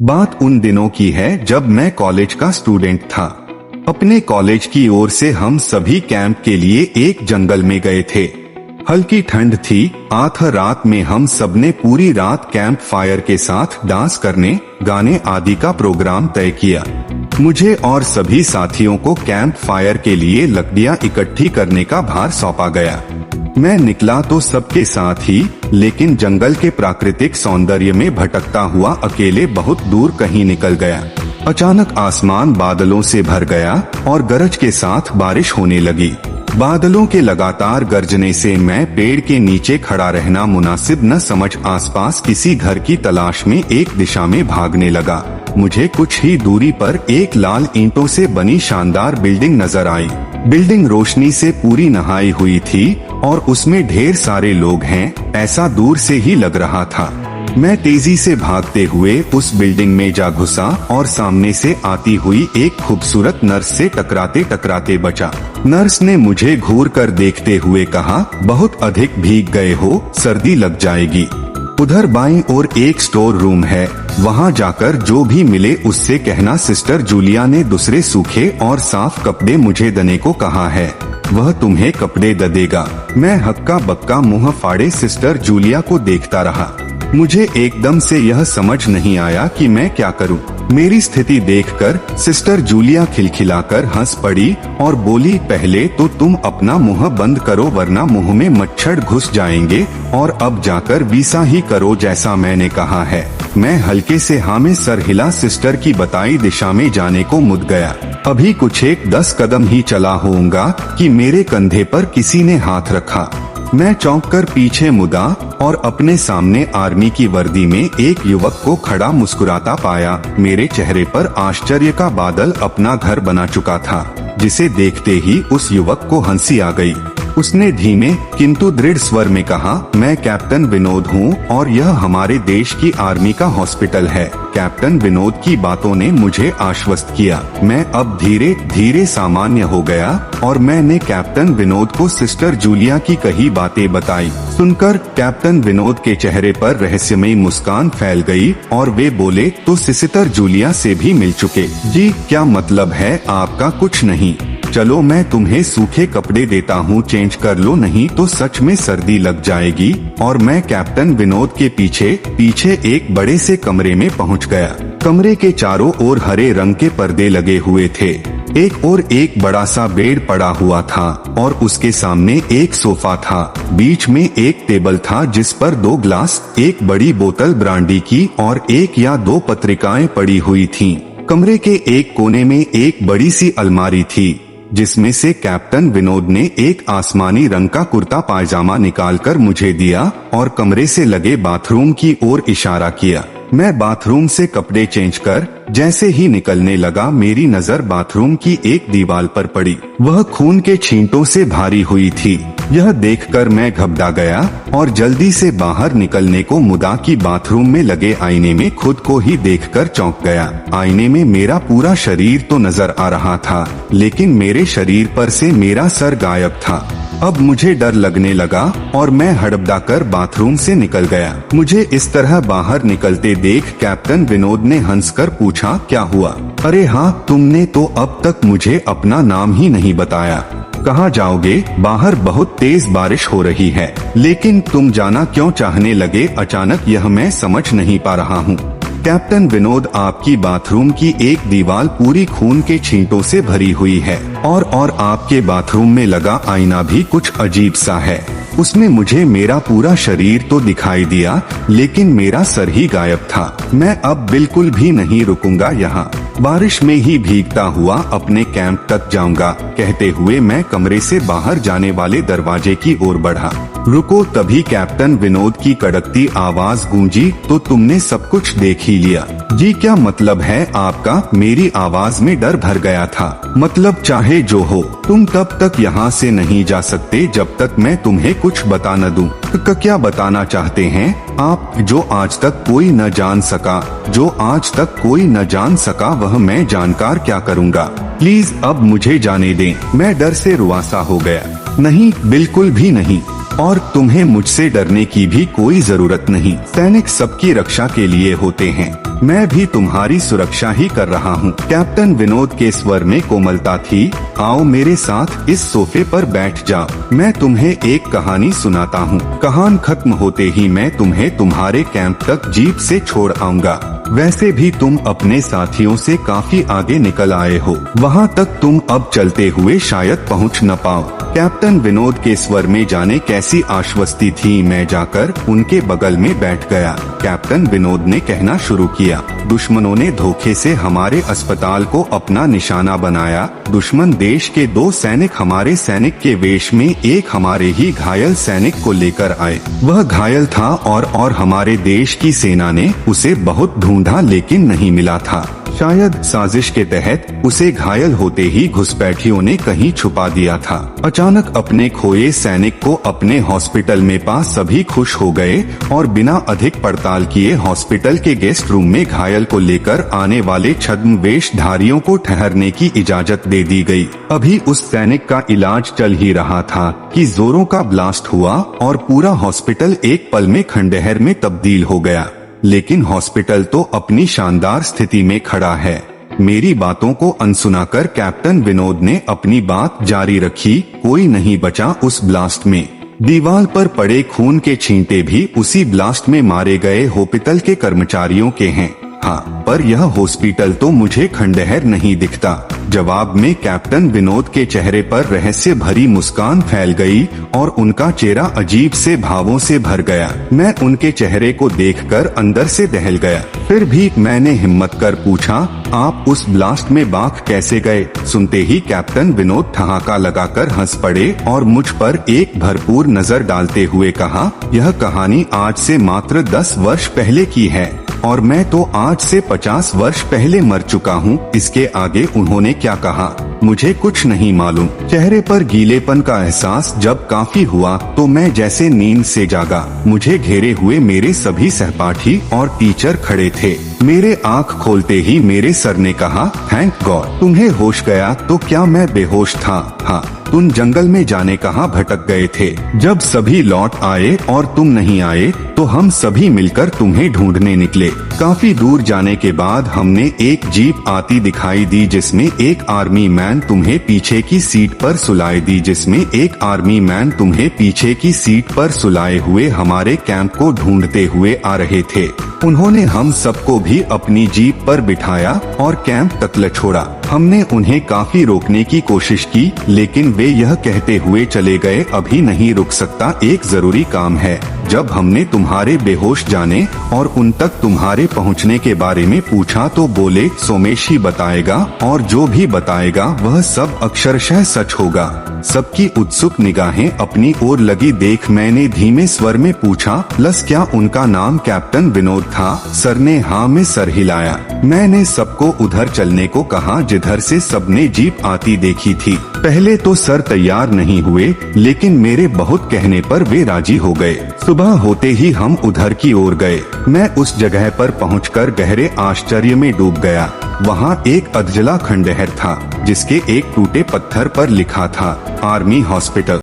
बात उन दिनों की है जब मैं कॉलेज का स्टूडेंट था। अपने कॉलेज की ओर से हम सभी कैंप के लिए एक जंगल में गए थे। हल्की ठंड थी। आधी रात में हम सबने पूरी रात कैंप फायर के साथ डांस करने, गाने आदि का प्रोग्राम तय किया। मुझे और सभी साथियों को कैंप फायर के लिए लकड़ियां इकट्ठी करने का भार सौंपा गया। मैं निकला तो सबके साथ ही, लेकिन जंगल के प्राकृतिक सौंदर्य में भटकता हुआ अकेले बहुत दूर कहीं निकल गया। अचानक आसमान बादलों से भर गया और गरज के साथ बारिश होने लगी। बादलों के लगातार गरजने से मैं पेड़ के नीचे खड़ा रहना मुनासिब न समझ आसपास किसी घर की तलाश में एक दिशा में भागने लगा। मुझे कुछ ही दूरी पर एक लाल ईंटों से बनी शानदार बिल्डिंग नजर आई। बिल्डिंग रोशनी से पूरी नहाई हुई थी और उसमें ढेर सारे लोग हैं, ऐसा दूर से ही लग रहा था। मैं तेजी से भागते हुए उस बिल्डिंग में जा घुसा और सामने से आती हुई एक खूबसूरत नर्स से टकराते टकराते बचा। नर्स ने मुझे घूर कर देखते हुए कहा, बहुत अधिक भीग गए हो, सर्दी लग जाएगी। उधर बाईं ओर एक स्टोर रूम है, वहाँ जाकर जो भी मिले उससे कहना सिस्टर जूलिया ने दूसरे सूखे और साफ कपड़े मुझे देने को कहा है, वह तुम्हें कपड़े दे देगा। मैं हक्का बक्का मुंह फाड़े सिस्टर जूलिया को देखता रहा। मुझे एकदम से यह समझ नहीं आया कि मैं क्या करूं। मेरी स्थिति देखकर सिस्टर जूलिया खिलखिलाकर हंस पड़ी और बोली, पहले तो तुम अपना मुंह बंद करो वरना मुंह में मच्छर घुस जाएंगे, और अब जाकर वैसा ही करो जैसा मैंने कहा है। मैं हल्के से हाँ में सर हिला सिस्टर की बताई दिशा में जाने को मुड़ गया। अभी कुछ 10 कदम ही चला होऊंगा कि मेरे कंधे पर किसी ने हाथ रखा। मैं चौंक कर पीछे मुड़ा और अपने सामने आर्मी की वर्दी में एक युवक को खड़ा मुस्कुराता पाया। मेरे चेहरे पर आश्चर्य का बादल अपना घर बना चुका था, जिसे देखते ही उस युवक को हंसी आ गई। उसने धीमे किंतु दृढ़ स्वर में कहा, मैं कैप्टन विनोद हूँ और यह हमारे देश की आर्मी का हॉस्पिटल है। कैप्टन विनोद की बातों ने मुझे आश्वस्त किया। मैं अब धीरे धीरे सामान्य हो गया और मैंने कैप्टन विनोद को सिस्टर जूलिया की कही बातें बताई। सुनकर कैप्टन विनोद के चेहरे पर रहस्यमयी मुस्कान फैल गई और वे बोले, तो सिस्टर जूलिया से भी मिल चुके? जी, क्या मतलब है आपका? कुछ नहीं, चलो मैं तुम्हें सूखे कपड़े देता हूँ, चेंज कर लो, नहीं तो सच में सर्दी लग जाएगी। और मैं कैप्टन विनोद के पीछे एक बड़े से कमरे में पहुँच गया। कमरे के चारों ओर हरे रंग के पर्दे लगे हुए थे। एक और एक बड़ा सा बेड पड़ा हुआ था और उसके सामने एक सोफा था। बीच में एक टेबल था जिस पर 2 ग्लास, एक बड़ी बोतल ब्रांडी की और 1 या 2 पत्रिकाएं पड़ी हुई थीं। कमरे के एक कोने में एक बड़ी सी अलमारी थी, जिसमें से कैप्टन विनोद ने एक आसमानी रंग का कुर्ता पायजामा निकालकर मुझे दिया और कमरे से लगे बाथरूम की ओर इशारा किया। मैं बाथरूम से कपड़े चेंज कर जैसे ही निकलने लगा, मेरी नजर बाथरूम की एक दीवार पर पड़ी। वह खून के छींटों से भारी हुई थी। यह देखकर मैं घबरा गया और जल्दी से बाहर निकलने को मुड़ा कि बाथरूम में लगे आईने में खुद को ही देखकर चौंक गया। आईने में मेरा पूरा शरीर तो नजर आ रहा था, लेकिन मेरे शरीर पर से मेरा सर गायब था। अब मुझे डर लगने लगा और मैं हड़बड़ाकर बाथरूम से निकल गया। मुझे इस तरह बाहर निकलते देख कैप्टन विनोद ने हंसकर पूछा, क्या हुआ? अरे हाँ, तुमने तो अब तक मुझे अपना नाम ही नहीं बताया। कहाँ जाओगे? बाहर बहुत तेज बारिश हो रही है। लेकिन तुम जाना क्यों चाहने लगे अचानक, यह मैं समझ नहीं पा रहा हूँ। कैप्टन विनोद, आपकी बाथरूम की एक दीवार पूरी खून के छींटों से भरी हुई है और आपके बाथरूम में लगा आईना भी कुछ अजीब सा है। उसमें मुझे मेरा पूरा शरीर तो दिखाई दिया, लेकिन मेरा सर ही गायब था। मैं अब बिल्कुल भी नहीं रुकूंगा, यहाँ बारिश में ही भीगता हुआ अपने कैंप तक जाऊंगा। कहते हुए मैं कमरे से बाहर जाने वाले दरवाजे की ओर बढ़ा। रुको, तभी कैप्टन विनोद की कड़कती आवाज गूंजी, तो तुमने सब कुछ देख ही लिया? जी, क्या मतलब है आपका? मेरी आवाज में डर भर गया था। मतलब चाहे जो हो, तुम तब तक यहाँ से नहीं जा सकते जब तक मैं तुम्हें कुछ बता न दूं। क्या बताना चाहते हैं आप? जो आज तक कोई न जान सका, जो आज तक कोई न जान सका, वह मैं जानकर क्या करूँगा? प्लीज अब मुझे जाने दें। मैं डर से रुआसा हो गया। नहीं, बिल्कुल भी नहीं, और तुम्हें मुझसे डरने की भी कोई जरूरत नहीं। सैनिक सबकी रक्षा के लिए होते हैं। मैं भी तुम्हारी सुरक्षा ही कर रहा हूँ। कैप्टन विनोद के स्वर में कोमलता थी। आओ मेरे साथ इस सोफे पर बैठ जाओ, मैं तुम्हें एक कहानी सुनाता हूँ। कहानी खत्म होते ही मैं तुम्हें तुम्हारे कैंप तक जीप से छोड़ आऊंगा। वैसे भी तुम अपने साथियों से काफी आगे निकल आए हो, वहाँ तक तुम अब चलते हुए शायद पहुँच न पाओ। कैप्टन विनोद के स्वर में जाने कैसी आश्वस्ति थी। मैं जाकर उनके बगल में बैठ गया। कैप्टन विनोद ने कहना शुरू किया, दुश्मनों ने धोखे से हमारे अस्पताल को अपना निशाना बनाया। दुश्मन देश के 2 सैनिक हमारे सैनिक के वेश में एक हमारे ही घायल सैनिक को लेकर आए। वह घायल था और हमारे देश की सेना ने उसे बहुत ढूंढा लेकिन नहीं मिला था। शायद साजिश के तहत उसे घायल होते ही घुसपैठियों ने कहीं छुपा दिया था। अचानक अपने खोए सैनिक को अपने हॉस्पिटल में पा सभी खुश हो गए और बिना अधिक पड़ताल किए हॉस्पिटल के गेस्ट रूम में घायल को लेकर आने वाले छद्म वेशधारियों को ठहरने की इजाजत दे दी गई। अभी उस सैनिक का इलाज चल ही रहा था कि जोरों का ब्लास्ट हुआ और पूरा हॉस्पिटल एक पल में खंडहर में तब्दील हो गया। लेकिन हॉस्पिटल तो अपनी शानदार स्थिति में खड़ा है। मेरी बातों को अनसुना कर कैप्टन विनोद ने अपनी बात जारी रखी। कोई नहीं बचा उस ब्लास्ट में। दीवार पर पड़े खून के छींटे भी उसी ब्लास्ट में मारे गए हॉस्पिटल के कर्मचारियों के हैं। हाँ, पर यह हॉस्पिटल तो मुझे खंडहर नहीं दिखता। जवाब में कैप्टन विनोद के चेहरे पर रहस्य भरी मुस्कान फैल गई और उनका चेहरा अजीब से भावों से भर गया। मैं उनके चेहरे को देखकर अंदर से दहल गया। फिर भी मैंने हिम्मत कर पूछा, आप उस ब्लास्ट में बाख कैसे गए? सुनते ही कैप्टन विनोद ठहाका लगाकर हंस पड़े और मुझ पर एक भरपूर नजर डालते हुए कहा, यह कहानी आज से मात्र 10 वर्ष पहले की है और मैं तो आज से 50 वर्ष पहले मर चुका हूँ। इसके आगे उन्होंने क्या कहा मुझे कुछ नहीं मालूम। चेहरे पर गीलेपन का एहसास जब काफी हुआ तो मैं जैसे नींद से जागा। मुझे घेरे हुए मेरे सभी सहपाठी और टीचर खड़े थे। मेरे आँख खोलते ही मेरे सर ने कहा, थैंक गॉड तुम्हें होश गया। तो क्या मैं बेहोश था? हाँ, तुम जंगल में जाने कहाँ भटक गए थे? जब सभी लौट आए और तुम नहीं आए तो हम सभी मिलकर तुम्हें ढूंढने निकले। काफी दूर जाने के बाद हमने एक जीप आती दिखाई दी जिसमें एक आर्मी मैन तुम्हें पीछे की सीट पर सुलाए हुए हमारे कैंप को ढूंढते हुए आ रहे थे। उन्होंने हम सबको भी अपनी जीप पर बिठाया और कैंप तक ले छोड़ा। हमने उन्हें काफी रोकने की कोशिश की लेकिन वे यह कहते हुए चले गए, अभी नहीं रुक सकता, एक जरूरी काम है। जब हमने तुम्हारे बेहोश जाने और उन तक तुम्हारे पहुंचने के बारे में पूछा तो बोले सोमेश ही बताएगा और जो भी बताएगा वह सब अक्षरशः सच होगा। सबकी उत्सुक निगाहें अपनी ओर लगी देख मैंने धीमे स्वर में पूछा, प्लस क्या उनका नाम कैप्टन विनोद था? सर ने हाँ में सर हिलाया। मैंने सबको उधर चलने को कहा जिधर से सबने जीप आती देखी थी। पहले तो सर तैयार नहीं हुए लेकिन मेरे बहुत कहने पर वे राजी हो गए। सुबह होते ही हम उधर की ओर गए। मैं उस जगह पर पहुंचकर गहरे आश्चर्य में डूब गया। वहाँ एक अधजला खंडहर था जिसके एक टूटे पत्थर पर लिखा था आर्मी हॉस्पिटल।